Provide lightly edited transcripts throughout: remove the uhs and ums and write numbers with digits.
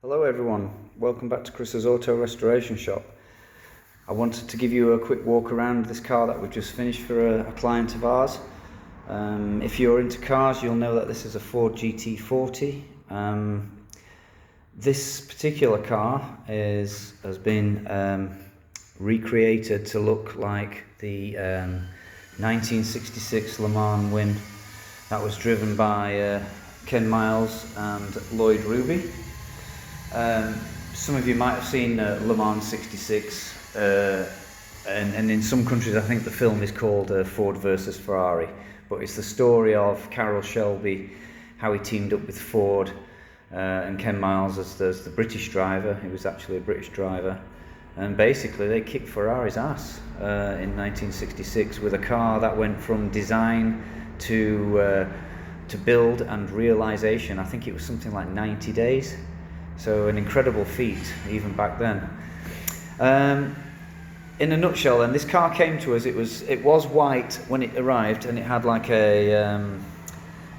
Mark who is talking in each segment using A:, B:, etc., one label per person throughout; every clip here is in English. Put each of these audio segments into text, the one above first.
A: Hello everyone, welcome back to Chris's Auto Restoration Shop. I wanted to give you a quick walk around this car that we've just finished for a client of ours. If you're into cars, you'll know that this is a Ford GT40. This particular car has been recreated to look like the 1966 Le Mans win that was driven by Ken Miles and Lloyd Ruby. Some of you might have seen Le Mans 66, and in some countries I think the film is called Ford versus Ferrari, but it's the story of Carroll Shelby, how he teamed up with Ford and Ken Miles as the British driver. He was actually a British driver, and basically they kicked Ferrari's ass in 1966 with a car that went from design to build and realization. I think it was something like 90 days. So an incredible feat even back then. In a nutshell then, this car came to us, it was white when it arrived, and it had like a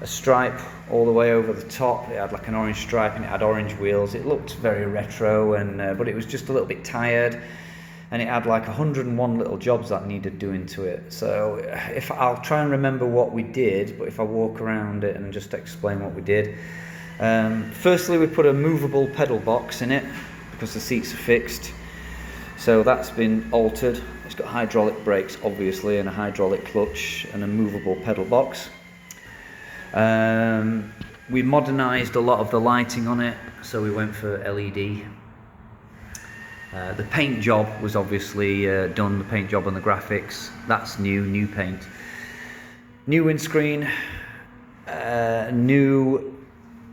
A: stripe all the way over the top. It had like an orange stripe and it had orange wheels. It looked very retro, but it was just a little bit tired, and it had like 101 little jobs that needed doing to it. So if I'll try and remember what we did, but if I walk around it and just explain what we did. Firstly, we put a movable pedal box in it because the seats are fixed, so that's been altered. It's got hydraulic brakes obviously, and a hydraulic clutch and a movable pedal box. We modernised a lot of the lighting on it, so we went for LED. The paint job was obviously done, the paint job on the graphics, that's new paint. New windscreen, new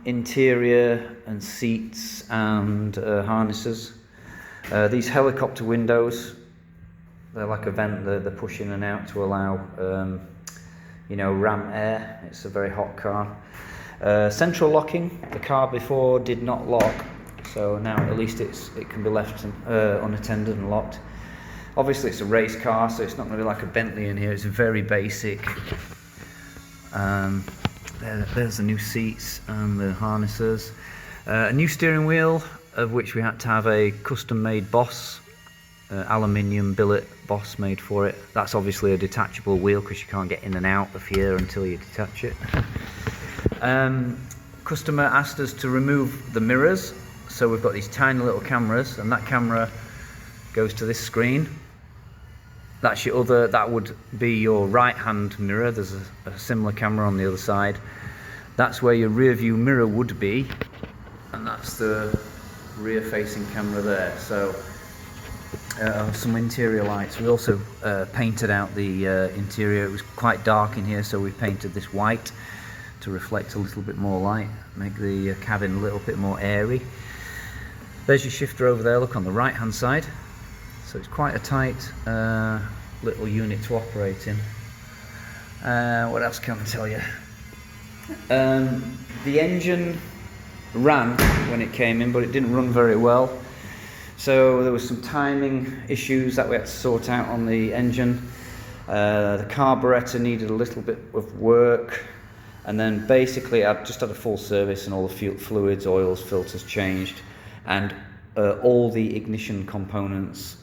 A: interior and seats and harnesses. These helicopter windows, they're like a vent, they're push in and out to allow ram air. It's a very hot car. Central locking, the car before did not lock, so now at least it can be left unattended and locked. Obviously it's a race car, so it's not going to be like a Bentley in here. It's very basic. There's the new seats and the harnesses. A new steering wheel, of which we had to have a custom-made Boss, aluminium billet Boss made for it. That's obviously a detachable wheel because you can't get in and out of here until you detach it. Customer asked us to remove the mirrors, so we've got these tiny little cameras, and that camera goes to this screen. That would be your right-hand mirror. There's a similar camera on the other side. That's where your rear view mirror would be, and that's the rear-facing camera there. So some interior lights. We also painted out the interior. It was quite dark in here, so we painted this white to reflect a little bit more light, make the cabin a little bit more airy. There's your shifter over there, look on the right-hand side. So it's quite a tight little unit to operate in. What else can I tell you? The engine ran when it came in, but it didn't run very well. So there was some timing issues that we had to sort out on the engine. The carburetor needed a little bit of work, and then basically I just had a full service and all the fluids, oils, filters changed, and all the ignition components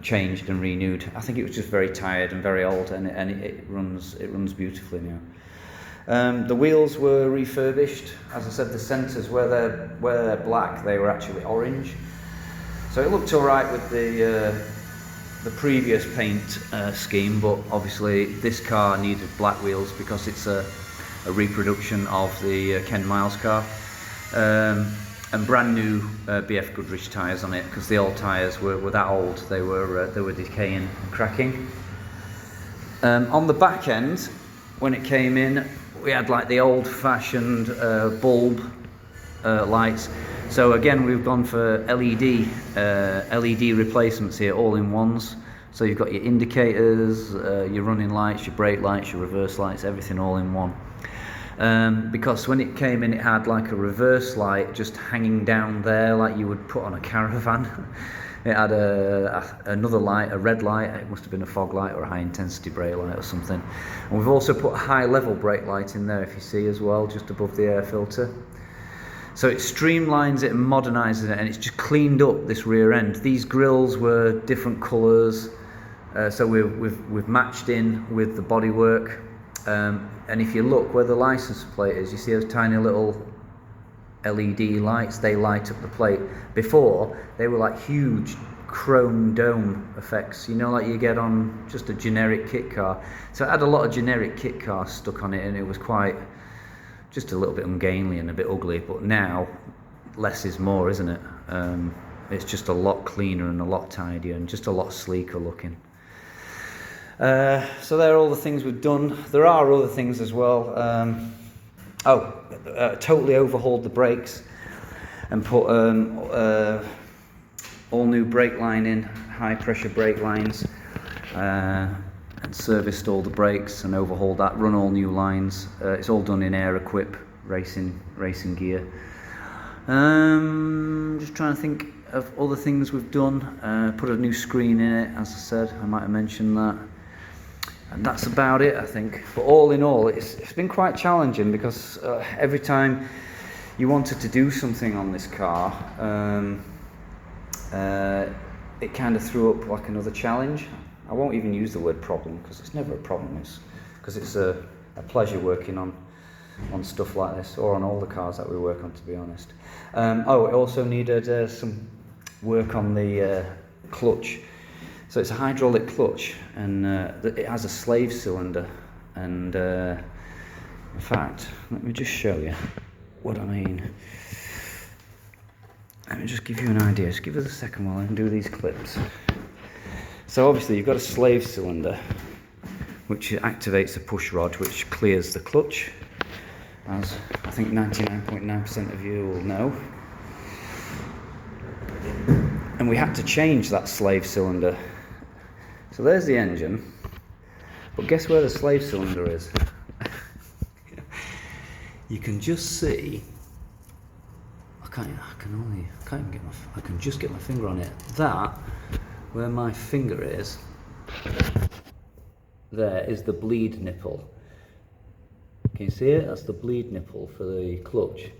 A: changed and renewed. I think it was just very tired and very old, and it runs beautifully now. The wheels were refurbished. As I said, the centres, where they're black, they were actually orange. So it looked all right with the previous paint scheme, but obviously this car needed black wheels because it's a reproduction of the Ken Miles car. And brand new BF Goodrich tyres on it, because the old tyres were that old. They were decaying and cracking. On the back end, when it came in, we had like the old-fashioned bulb lights. So again, we've gone for LED replacements here, all in ones. So you've got your indicators, your running lights, your brake lights, your reverse lights, everything all in one. Because when it came in, it had like a reverse light just hanging down there, like you would put on a caravan. It had another light, a red light. It must have been a fog light or a high intensity brake light or something. And we've also put a high level brake light in there, if you see as well, just above the air filter. So it streamlines it and modernises it, and it's just cleaned up this rear end. These grills were different colours, so we've matched in with the bodywork. And if you look where the license plate is, you see those tiny little LED lights. They light up the plate. Before, they were like huge chrome dome effects, you know, like you get on just a generic kit car. So it had a lot of generic kit cars stuck on it, and it was quite just a little bit ungainly and a bit ugly. But now less is more, isn't it? It's just a lot cleaner and a lot tidier and just a lot sleeker looking. So they're all the things we've done. There are other things as well. Totally overhauled the brakes and put all new brake line in, high pressure brake lines, and serviced all the brakes and overhauled that, run all new lines. It's all done in Air Equip racing gear. Just trying to think of other things we've done. Put a new screen in it, as I said, I might have mentioned that. And that's about it, I think. But all in all, it's been quite challenging, because every time you wanted to do something on this car, it kind of threw up like another challenge. I won't even use the word problem, because it's never a problem. Because it's a pleasure working on stuff like this, or on all the cars that we work on, to be honest. It also needed some work on the clutch. So it's a hydraulic clutch, and it has a slave cylinder. And in fact, let me just show you what I mean. Let me just give you an idea. Just give us a second while I undo these clips. So obviously you've got a slave cylinder, which activates a push rod, which clears the clutch, as I think 99.9% of you will know. And we had to change that slave cylinder. So there's the engine, but guess where the slave cylinder is? You can just see. I can just get my finger on it. That, where my finger is, there is the bleed nipple. Can you see it? That's the bleed nipple for the clutch.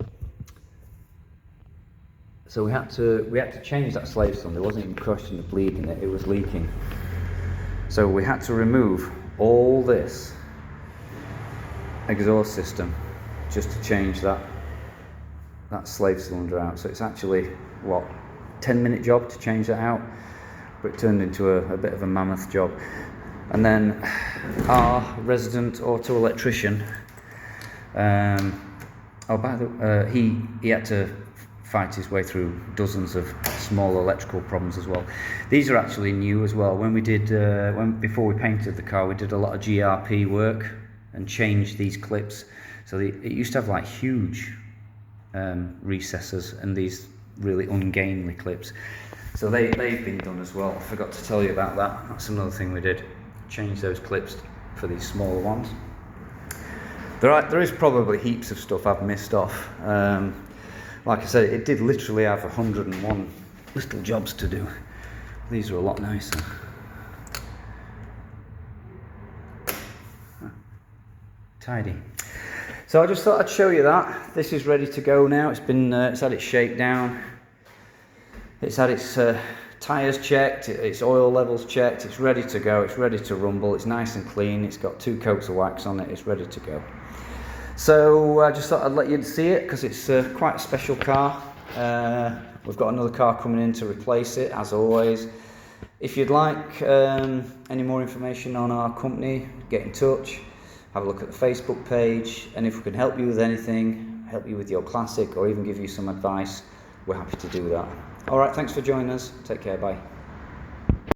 A: So we had to change that slave cylinder. It wasn't even crushing the bleed in it, it was leaking. So we had to remove all this exhaust system just to change that slave cylinder out. So it's actually, 10-minute job to change that out, but it turned into a bit of a mammoth job. And then our resident auto electrician, he had to fight his way through dozens of small electrical problems as well. These are actually new as well. When we did, before we painted the car, we did a lot of GRP work and changed these clips. So it used to have like huge recesses and these really ungainly clips. So they've been done as well. I forgot to tell you about that. That's another thing we did. Change those clips for these smaller ones. There is probably heaps of stuff I've missed off. Like I said, it did literally have 101 little jobs to do. These are a lot nicer. Tidy. So I just thought I'd show you that. This is ready to go now. It's had its shakedown. It's had its tyres checked, its oil levels checked. It's ready to go. It's ready to rumble. It's nice and clean. It's got 2 coats of wax on it. It's ready to go. So I just thought I'd let you see it, because it's quite a special car. We've got another car coming in to replace it, as always. If you'd like any more information on our company, get in touch. Have a look at the Facebook page, and if we can help you with anything, help you with your classic, or even give you some advice, we're happy to do that. Alright, thanks for joining us. Take care, bye.